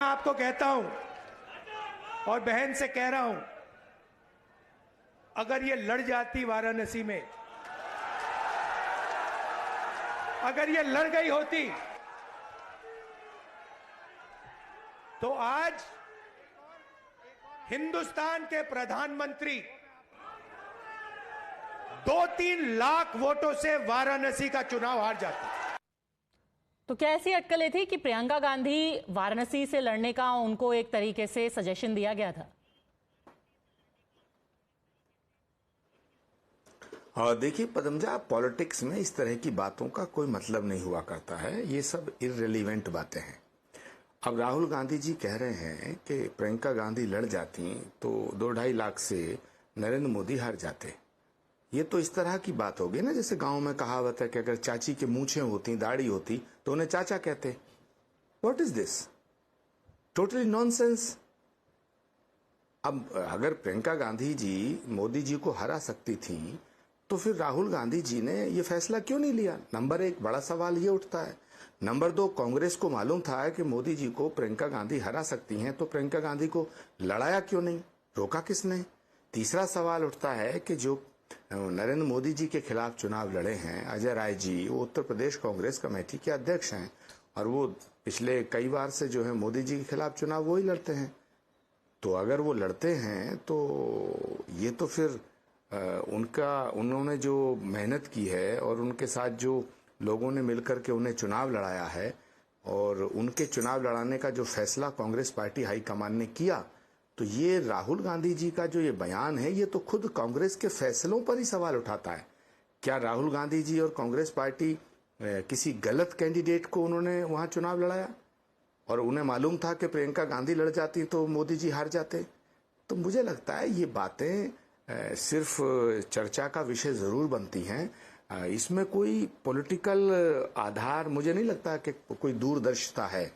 आपको कहता हूं और बहन से कह रहा हूं, अगर ये लड़ जाती वाराणसी में, अगर ये लड़ गई होती तो आज हिंदुस्तान के प्रधानमंत्री 2-3 लाख वोटों से वाराणसी का चुनाव हार जाते। तो क्या ऐसी अटकलें थी कि प्रियंका गांधी वाराणसी से लड़ने का उनको एक तरीके से सजेशन दिया गया था? देखिए पदमजा, पॉलिटिक्स में इस तरह की बातों का कोई मतलब नहीं हुआ करता है। ये सब इररिलेवेंट बातें हैं। अब राहुल गांधी जी कह रहे हैं कि प्रियंका गांधी लड़ जाती तो 2-2.5 लाख से नरेंद्र मोदी हार जाते। ये तो इस तरह की बात होगी ना, जैसे गांव में कहावत है कि अगर चाची के मूछें होती, दाढ़ी होती तो उन्हें चाचा कहते। What is this? Totally nonsense. अब अगर प्रियंका गांधी जी मोदी जी को हरा सकती थी तो फिर राहुल गांधी जी ने ये फैसला क्यों नहीं लिया? नंबर 1 बड़ा सवाल ये उठता है। नंबर 2, कांग्रेस को मालूम था कि मोदी जी को प्रियंका गांधी हरा सकती हैं, तो प्रियंका गांधी को लड़ाया क्यों नहीं, रोका किसने? तीसरा सवाल उठता है कि जो नरेंद्र मोदी जी के खिलाफ चुनाव लड़े हैं अजय राय जी, वो उत्तर प्रदेश कांग्रेस कमेटी के अध्यक्ष हैं और वो पिछले कई बार से जो है मोदी जी के खिलाफ चुनाव वो ही लड़ते हैं। तो अगर वो लड़ते हैं तो ये तो फिर उन्होंने जो मेहनत की है और उनके साथ जो लोगों ने मिलकर के उन्हें चुनाव लड़ाया है और उनके चुनाव लड़ाने का जो फैसला कांग्रेस पार्टी हाईकमान ने किया, तो ये राहुल गांधी जी का जो ये बयान है ये तो खुद कांग्रेस के फैसलों पर ही सवाल उठाता है। क्या राहुल गांधी जी और कांग्रेस पार्टी किसी गलत कैंडिडेट को उन्होंने वहां चुनाव लड़ाया और उन्हें मालूम था कि प्रियंका गांधी लड़ जाती तो मोदी जी हार जाते? तो मुझे लगता है ये बातें सिर्फ चर्चा का विषय जरूर बनती हैं। इसमें कोई पॉलिटिकल आधार मुझे नहीं लगता कि कोई दूरदर्शिता है।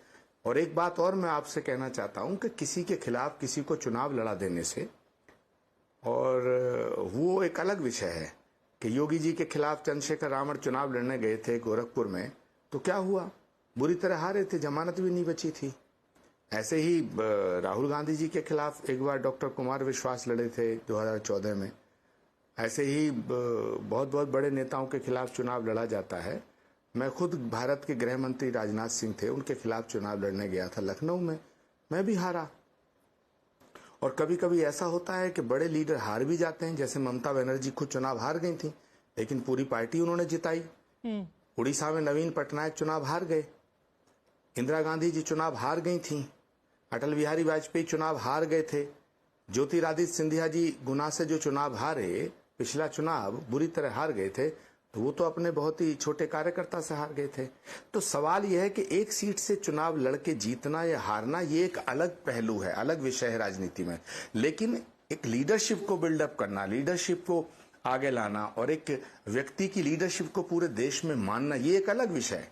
और एक बात और मैं आपसे कहना चाहता हूं कि किसी के खिलाफ किसी को चुनाव लड़ा देने से, और वो एक अलग विषय है कि योगी जी के खिलाफ चंद्रशेखर रावण चुनाव लड़ने गए थे गोरखपुर में, तो क्या हुआ? बुरी तरह हारे थे, जमानत भी नहीं बची थी। ऐसे ही राहुल गांधी जी के खिलाफ एक बार डॉक्टर कुमार विश्वास लड़े थे 2014 में। ऐसे ही बहुत बहुत बड़े नेताओं के खिलाफ चुनाव लड़ा जाता है। मैं खुद भारत के गृह मंत्री राजनाथ सिंह थे, उनके खिलाफ चुनाव लड़ने गया था लखनऊ में, मैं भी हारा। और कभी कभी ऐसा होता है कि बड़े लीडर हार भी जाते हैं, जैसे ममता बनर्जी खुद चुनाव हार गई थी लेकिन पूरी पार्टी उन्होंने जिताई। उड़ीसा में नवीन पटनायक चुनाव हार गए, इंदिरा गांधी जी चुनाव हार गई थी, अटल बिहारी वाजपेयी चुनाव हार गए थे, ज्योतिरादित्य सिंधिया जी गुना से जो चुनाव हारे, पिछला चुनाव बुरी तरह हार गए थे, तो वो तो अपने बहुत ही छोटे कार्यकर्ता से हार गए थे। तो सवाल यह है कि एक सीट से चुनाव लड़के जीतना या हारना ये एक अलग पहलू है, अलग विषय है राजनीति में। लेकिन एक लीडरशिप को बिल्डअप करना, लीडरशिप को आगे लाना और एक व्यक्ति की लीडरशिप को पूरे देश में मानना, ये एक अलग विषय है।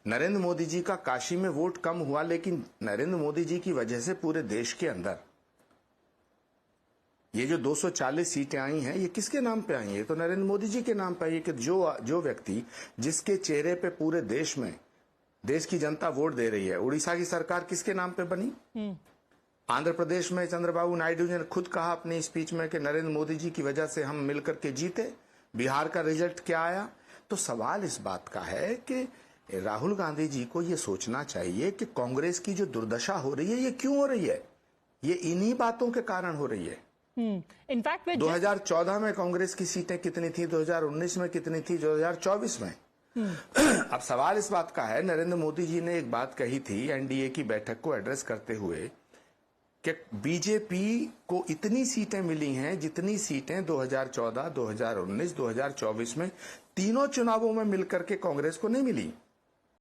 नरेंद्र मोदी जी का काशी में वोट कम हुआ, लेकिन नरेंद्र मोदी जी की वजह से पूरे देश के अंदर ये जो 240 सीटें आई हैं, ये किसके नाम पे आई हैं? ये तो नरेंद्र मोदी जी के नाम पे आई है कि जो व्यक्ति जिसके चेहरे पे पूरे देश में देश की जनता वोट दे रही है। उड़ीसा की सरकार किसके नाम पे बनी? आंध्र प्रदेश में चंद्रबाबू नायडू जी ने खुद कहा अपनी स्पीच में कि नरेंद्र मोदी जी की वजह से हम मिलकर के जीते। बिहार का रिजल्ट क्या आया? तो सवाल इस बात का है कि राहुल गांधी जी को ये सोचना चाहिए कि कांग्रेस की जो दुर्दशा हो रही है ये क्यों हो रही है? ये इन्हीं बातों के कारण हो रही है। इनफैक्ट 2014 में कांग्रेस की सीटें कितनी थी, 2019 में कितनी थी, 2024 में। अब सवाल इस बात का है, नरेंद्र मोदी जी ने एक बात कही थी एनडीए की बैठक को एड्रेस करते हुए कि बीजेपी को इतनी सीटें मिली हैं जितनी सीटें 2014, 2019, 2024 में तीनों चुनावों में मिलकर के कांग्रेस को नहीं मिली।